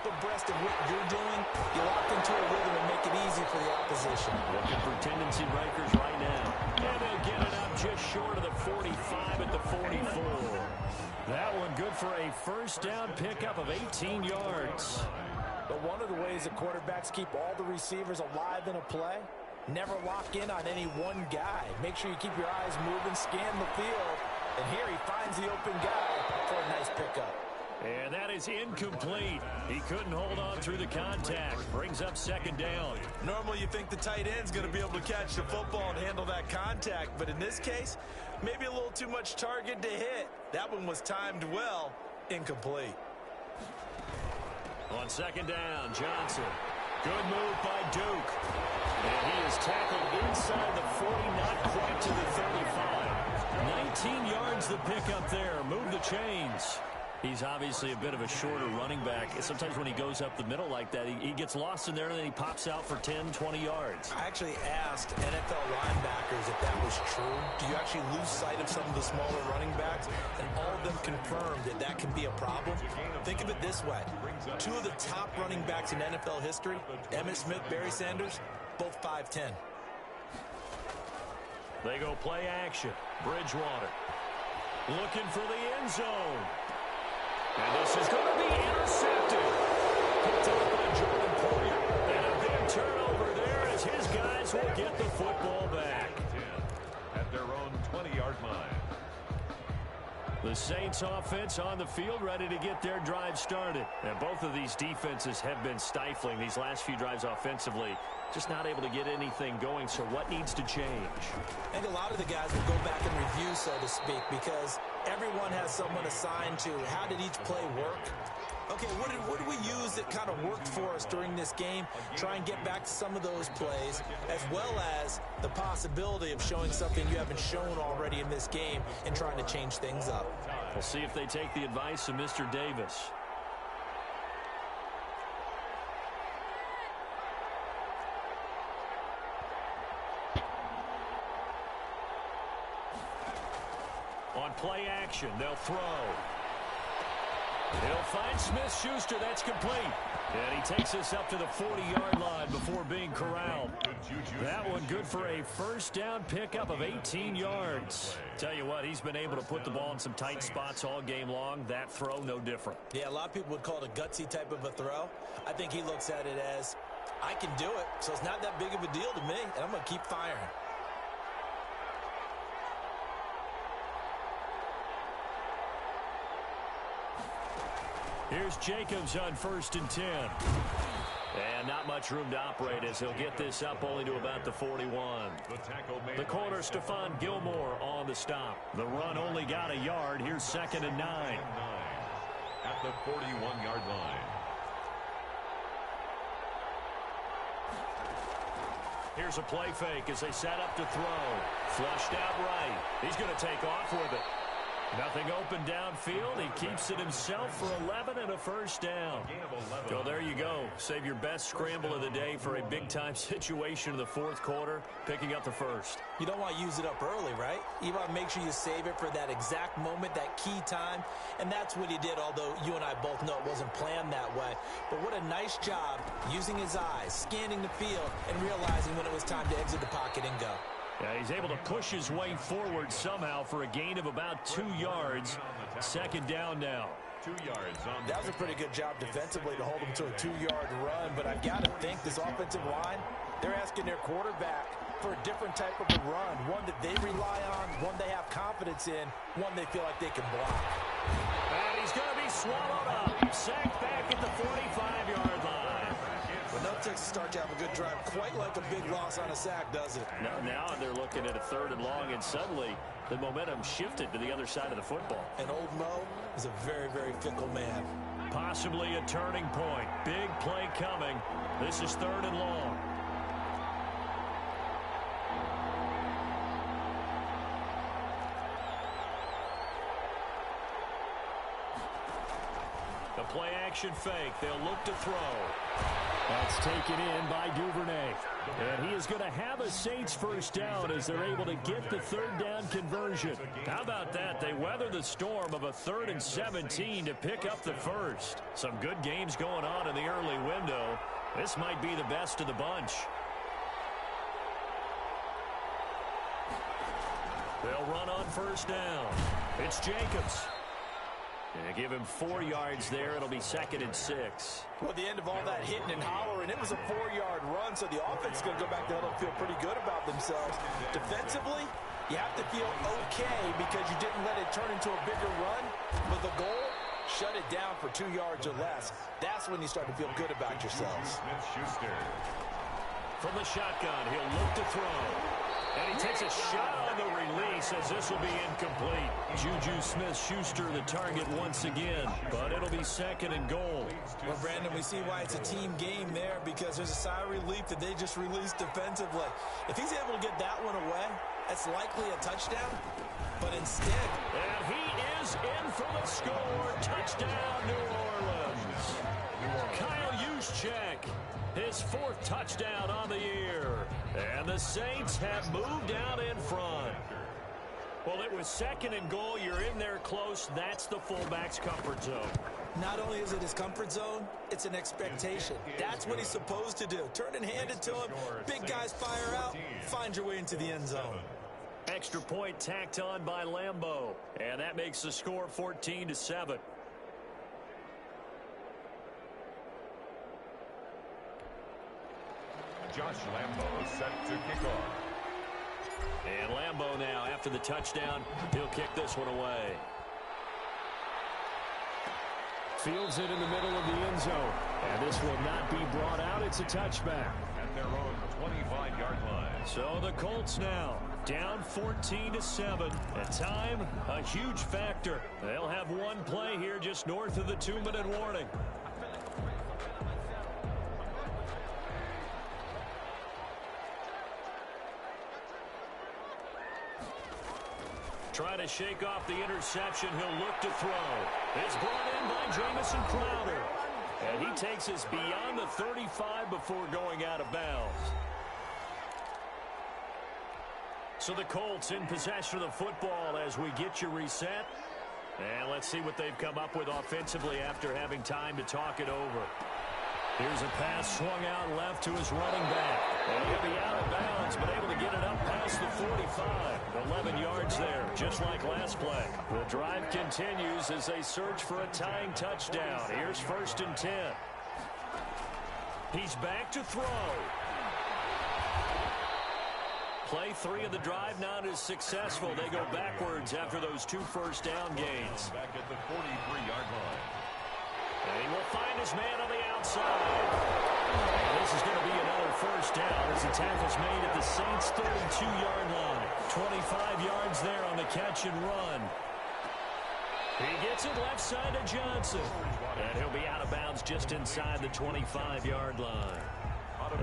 abreast of what you're doing, you lock into a rhythm and make it easy for the opposition. Looking for tendency breakers right now. And they'll get it up just short of the 45 at the 44. That one good for a first down pickup of 18 yards. But one of the ways that quarterbacks keep all the receivers alive in a play, never lock in on any one guy. Make sure you keep your eyes moving, scan the field. And here he finds the open guy for a nice pickup. And that is incomplete. He couldn't hold on through the contact. Brings up second down. Normally you think the tight end's going to be able to catch the football and handle that contact. But in this case, maybe a little too much target to hit. That one was timed well. Incomplete. On second down, Johnson. Good move by Duke. And he is tackled inside the 40, not quite to the 35. 19 yards the pickup there. Move the chains. He's obviously a bit of a shorter running back. Sometimes when he goes up the middle like that, he gets lost in there and then he pops out for 10, 20 yards. I actually asked NFL linebackers if that was true. Do you actually lose sight of some of the smaller running backs? And all of them confirmed that that can be a problem. Think of it this way. Two of the top running backs in NFL history, Emmitt Smith, Barry Sanders, both 5'10". They go play action. Bridgewater looking for the end zone. And this is going to be intercepted. Picked up by Jordan Poyer. And a big turnover there as his guys will get the football back. At their own 20-yard line. The Saints offense on the field ready to get their drive started. And both of these defenses have been stifling these last few drives offensively. Just not able to get anything going, so what needs to change? I think a lot of the guys will go back and review, so to speak, because everyone has someone assigned to how did each play work. Okay, what did we use that kind of worked for us during this game? Try and get back to some of those plays, as well as the possibility of showing something you haven't shown already in this game and trying to change things up. We'll see if they take the advice of Mr. Davis. On play action, they'll throw. He'll find Smith-Schuster. That's complete. And he takes us up to the 40-yard line before being corralled. That one good for a first down pickup of 18 yards. Tell you what, he's been able to put the ball in some tight spots all game long. That throw, no different. Yeah, a lot of people would call it a gutsy type of a throw. I think he looks at it as, I can do it, so it's not that big of a deal to me, and I'm going to keep firing. Here's Jacobs on 1st and 10. And not much room to operate as he'll get this up only to about the 41. The corner, Stephon Gilmore on the stop. The run only got a yard. Here's 2nd and 9. At the 41-yard line. Here's a play fake as they set up to throw. Flushed out right. He's going to take off with it. Nothing open downfield. He keeps it himself for 11 and a first down. So there you go. Save your best scramble of the day for a big-time situation in the fourth quarter, picking up the first. You don't want to use it up early, right? You want to make sure you save it for that exact moment, that key time. And that's what he did, although you and I both know it wasn't planned that way. But what a nice job using his eyes, scanning the field, and realizing when it was time to exit the pocket and go. Yeah, he's able to push his way forward somehow for a gain of about 2 yards. 2nd down now. 2 yards on that was a pretty good job defensively to hold him to a 2-yard run, but I've got to think this offensive line, they're asking their quarterback for a different type of a run, one that they rely on, one they have confidence in, one they feel like they can block. And he's going to be swallowed up. Sacked back at the 45-yard line. But no takes to start to have a good drive, quite like a big loss on a sack, does it? Now they're looking at a 3rd and long, and suddenly the momentum shifted to the other side of the football. And old Mo is a very, very fickle man. Possibly a turning point. Big play coming. This is 3rd and long. The play action fake. They'll look to throw. That's taken in by Duvernay. And he is going to have a Saints first down as they're able to get the third down conversion. How about that? They weather the storm of a 3rd and 17 to pick up the first. Some good games going on in the early window. This might be the best of the bunch. They'll run on first down. It's Jacobs. And give him 4 yards there. It'll be 2nd and 6. Well, at the end of all that hitting and hollering, it was a 4-yard run, so the offense is going to go back to huddle and feel pretty good about themselves. Defensively, you have to feel okay because you didn't let it turn into a bigger run. But the goal, shut it down for 2 yards or less. That's when you start to feel good about yourselves. From the shotgun, he'll look to throw. And he takes a shot on the release as this will be incomplete. Juju Smith-Schuster the target once again, but it'll be 2nd and goal. Well, Brandon, we see why it's a team game there because there's a sigh of relief that they just released defensively. If he's able to get that one away, that's likely a touchdown. But instead... And he is in for the score. Touchdown, New Orleans. Kyle Juszczyk, his 4th touchdown on the year. And the Saints have moved out in front. Well, it was 2nd and goal. You're in there close. That's the fullback's comfort zone. Not only is it his comfort zone, it's an expectation. That's what he's supposed to do. Turn and hand it to him. Big guys fire out. Find your way into the end zone. Extra point tacked on by Lambeau. And that makes the score 14-7. Josh Lambeau set to kick off. And Lambeau now, after the touchdown, he'll kick this one away. Fields it in the middle of the end zone. And this will not be brought out. It's a touchback. At their own 25-yard line. So the Colts now down 14-7. At time, a huge factor. They'll have one play here just north of the 2-minute warning. Trying to shake off the interception. He'll look to throw. It's brought in by Jamison Crowder. And he takes us beyond the 35 before going out of bounds. So the Colts in possession of the football as we get you reset. And let's see what they've come up with offensively after having time to talk it over. Here's a pass swung out left to his running back. And he'll be out of bounds, but able to get it up past the 45. 11 yards there, just like last play. The drive continues as they search for a tying touchdown. Here's 1st and 10. He's back to throw. Play 3 of the drive not as successful. They go backwards after those 2 first down gains. Back at the 43-yard line. And he will find his man on the outside. And this is going to be another first down as the tackle's made at the Saints' 32-yard line. 25 yards there on the catch and run. He gets it left side to Johnson. And he'll be out of bounds just inside the 25-yard line.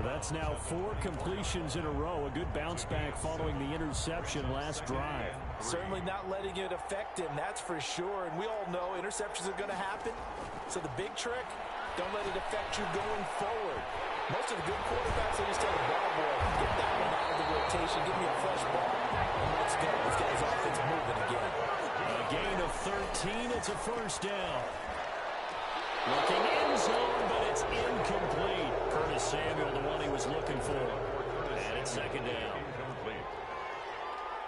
That's now 4 completions in a row. A good bounce back following the interception last drive. Certainly not letting it affect him, that's for sure. And we all know interceptions are going to happen. So the big trick, don't let it affect you going forward. Most of the good quarterbacks, they just tell the ball boy, get that one out of the rotation, give me a fresh ball, and let's go. Let's get his offense moving again. A gain of 13, it's a first down. Looking end zone, but it's incomplete. Curtis Samuel, the one he was looking for. And it's 2nd down. Incomplete.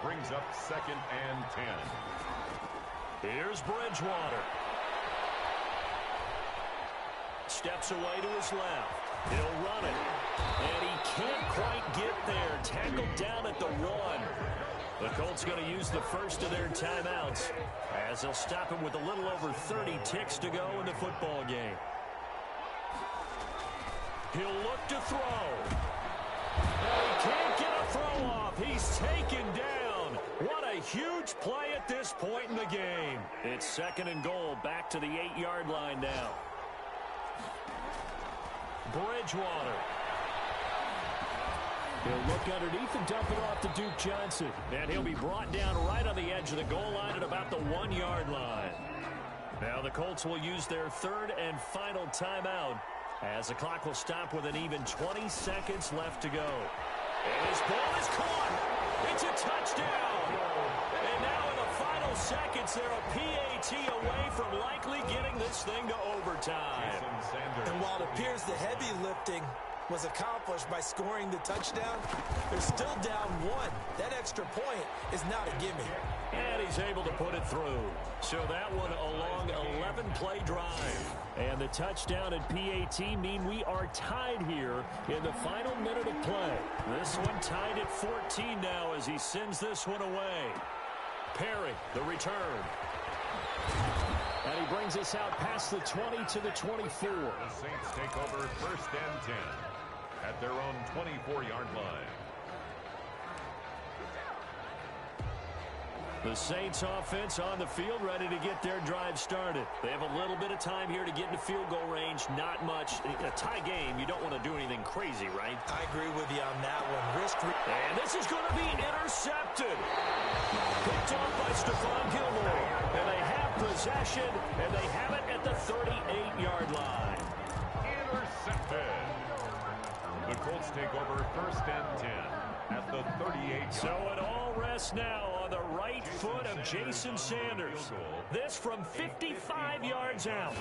Brings up 2nd and 10. Here's Bridgewater. Steps away to his left. He'll run it. And he can't quite get there. Tackled down at the 1. The Colts going to use the first of their timeouts as they'll stop him with a little over 30 ticks to go in the football game. He'll look to throw. And he can't get a throw off. He's taken down. What a huge play at this point in the game. It's 2nd and goal, back to the 8-yard line now. Bridgewater. He'll look underneath and dump it off to Duke Johnson. And he'll be brought down right on the edge of the goal line at about the 1-yard line. Now the Colts will use their 3rd and final timeout As the clock will stop with an even 20 seconds left to go. And his ball is caught. It's a touchdown. And now in the final seconds, they're a PAT away from likely getting this thing to overtime. And while it appears the heavy lifting was accomplished by scoring the touchdown, they're still down one. That extra point is not a gimme. And he's able to put it through. So that one a long 11-play drive. And the touchdown and PAT mean we are tied here in the final minute of play. This one tied at 14 now as he sends this one away. Perry, the return. And he brings us out past the 20 to the 24. The Saints take over 1st and 10 at their own 24-yard line. The Saints offense on the field, ready to get their drive started. They have a little bit of time here to get into field goal range. Not much. In a tie game, you don't want to do anything crazy, right? I agree with you on that one. And this is going to be intercepted. Picked off by Stephon Gilmore. And they have possession, and they have it at the 38-yard line. Intercepted. The Colts take over 1st and 10 at the 38-yard. So it all rests now on the right foot of Jason Sanders. This from 55 yards out.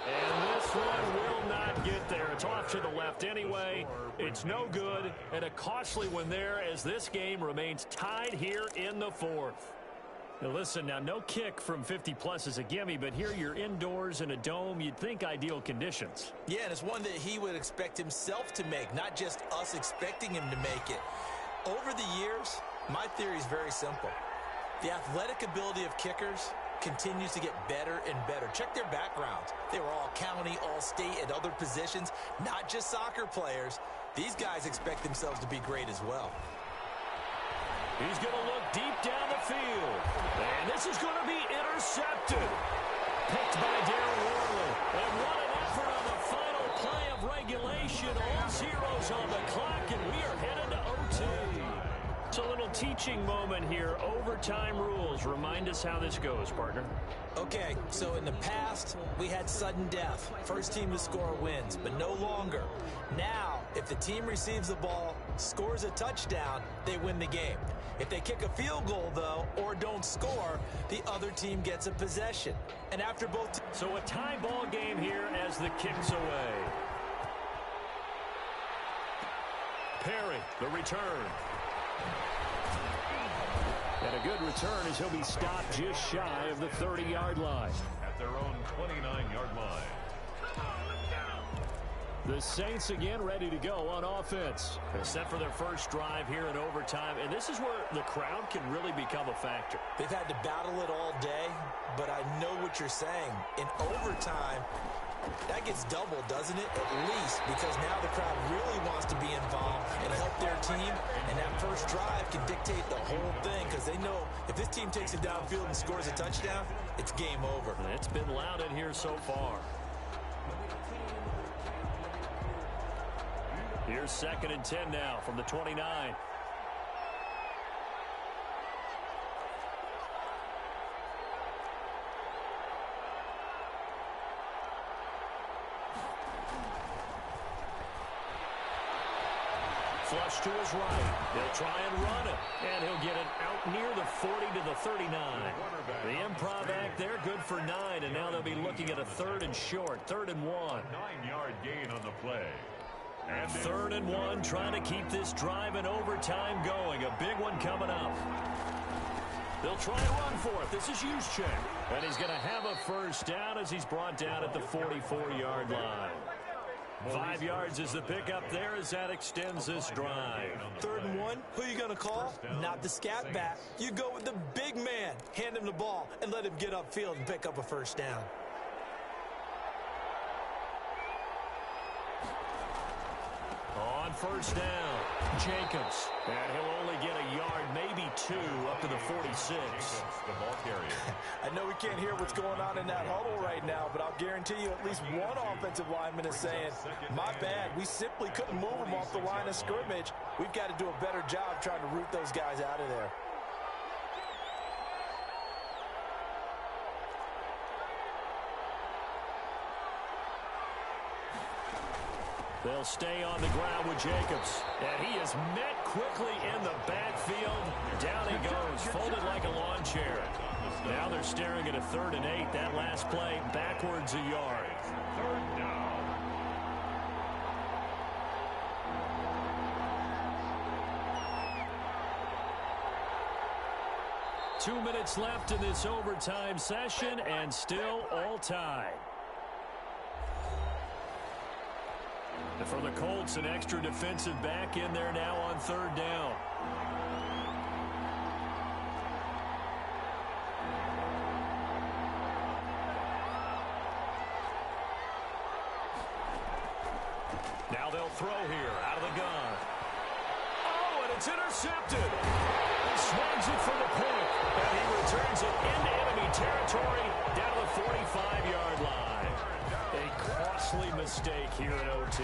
And this one will not get there. It's off to the left anyway. It's no good, and a costly one there as this game remains tied here in the 4th. Now listen, now no kick from 50-plus is a gimme, but here you're indoors in a dome. You'd think ideal conditions. Yeah, and it's one that he would expect himself to make, not just us expecting him to make it. Over the years, my theory is very simple. The athletic ability of kickers continues to get better and better. Check their backgrounds. They were all county, all state, at other positions, not just soccer players. These guys expect themselves to be great as well. He's going to look deep down the field. And this is going to be intercepted. Picked by Darren Worley. And what an effort on the final play of regulation. All zeros on the clock, and we are headed to OT. It's a little teaching moment here. Overtime rules. Remind us how this goes, partner. Okay, so in the past, we had sudden death. First team to score wins, but no longer. Now, if the team receives the ball, scores a touchdown, they win the game. If they kick a field goal, though, or don't score, the other team gets a possession. And after both... So a tie ball game here as the kick's away. Perry, the return. And a good return as he'll be stopped just shy of the 30-yard line. At their own 29-yard line. The Saints again ready to go on offense. They're set for their first drive here in overtime, and this is where the crowd can really become a factor. They've had to battle it all day, but I know what you're saying. In overtime, that gets doubled, doesn't it? At least, because now the crowd really wants to be involved and help their team, and that first drive can dictate the whole thing because they know if this team takes it downfield and scores a touchdown, it's game over. And it's been loud in here so far. Here's 2nd and 10 now from the 29. Flush to his right. They'll try and run it. And he'll get it out near the 40 to the 39. The improv act there, good for 9. And now they'll be looking at a 3rd and short. 3rd and 1. 9-yard gain on the play. And 3rd and 1, trying to keep this drive in overtime going. A big one coming up. They'll try and run for it. This is Juszczyk. And he's going to have a first down as he's brought down at the 44-yard line. 5 yards is the pickup there as that extends this drive. 3rd and 1, who are you going to call? Not the scat back. You go with the big man. Hand him the ball and let him get upfield and pick up a first down. On first down, Jacobs. And he'll only get a yard, maybe 2, up to the 46. The ball carrier. I know we can't hear what's going on in that huddle right now, but I'll guarantee you at least one offensive lineman is saying, my bad, we simply couldn't move them off the line of scrimmage. We've got to do a better job trying to root those guys out of there. They'll stay on the ground with Jacobs. And he is met quickly in the backfield. Down he goes, folded like a lawn chair. Now they're staring at a 3rd and 8. That last play, backwards a yard. 3rd down. 2 minutes left in this overtime session, and still all tied. And for the Colts, an extra defensive back in there now on 3rd down. Now they'll throw here out of the gun. Oh, and it's intercepted. He swings it for the point, and he returns it into enemy territory down to the 45-yard line. A costly mistake here in OT.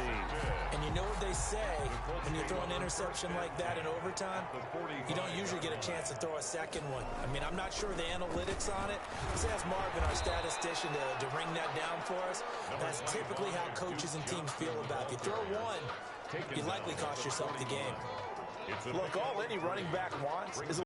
And you know what they say, when you throw an interception like that in overtime, you don't usually get a chance to throw a second one. I mean, I'm not sure the analytics on it. Let's ask Marvin, our statistician, to ring that down for us. That's typically how coaches and teams feel about it. If you throw one, you likely cost yourself the game. Look, all any running back wants is a